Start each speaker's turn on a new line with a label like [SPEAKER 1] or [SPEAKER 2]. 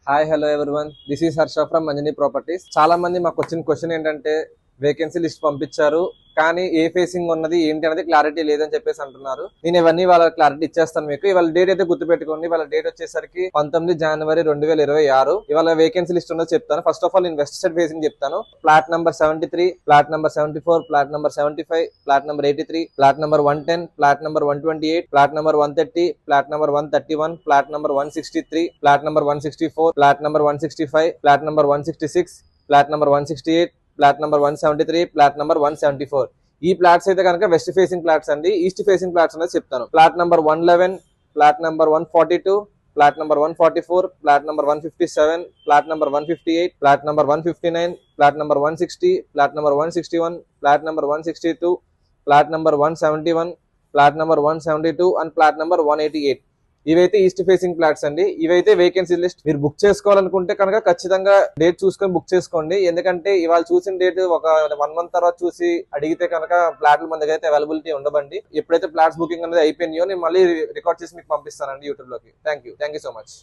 [SPEAKER 1] Hi hello everyone, this is Harsha from Manjani properties. చాలా మంది మాకు వచ్చిన క్వశ్చన్ ఏంటంటే వేకెన్సీ లిస్ట్ పంపించారు కానీ ఏ ఫేసింగ్ ఉన్నది ఏంటి అనేది క్లారిటీ లేదని చెప్పేసి అంటున్నారు. నేను ఇవన్నీ వాళ్ళ క్లారిటీ ఇచ్చేస్తాను మీకు. ఇవాళ డేట్ అయితే గుర్తుపెట్టుకోండి. వాళ్ళ డేట్ వచ్చేసరికి 19 జనవరి 2026. ఇవాళ వేకెన్సీ లిస్ట్ ఉన్నది చెప్తాను. ఫస్ట్ ఆఫ్ ఆల్ నేను వెస్ట్ సైడ్ ఫేసింగ్ చెప్తాను. Flat number 73, flat number 74, flat number 75, flat number 83, flat number 110, flat number 128, flat number 130, flat number 131, flat number 163, flat number 164, flat number 165, flat number 166, flat number 168, flat number 173, flat number 174. ఈ flats అయితే కనుక west facing flats అండి. East facing flats అనేది చెప్తాను. Flat number 111, flat number 142, flat number 144, flat number 157, flat number 158, flat number 159, flat number 160, flat number 161, flat number 162, flat number 171, flat number 172 and flat number 188. ఇవైతే east facing flats అండి. ఇవైతే vacancy list. మీరు book చేసుకోవాలనుకుంటే కనుక ఖచ్చితంగా date చూసుకొని book చేసుకోండి. ఎందుకంటే ఇవాళ చూసిన డేట్ ఒక 1 మంత్ తర్వాత చూసి అడిగితే కనుక ఫ్లాట్లు మన దగ్గర అయితే అవైలబిలిటీ ఉండబండి. ఎప్పుడైతే ఫ్లాట్స్ బుకింగ్ అనేది అయిపోయినాయో నేను మళ్ళీ రికార్డ్ చేసి మీకు పంపిస్తానండి యూట్యూబ్ లోకి. Thank you so much.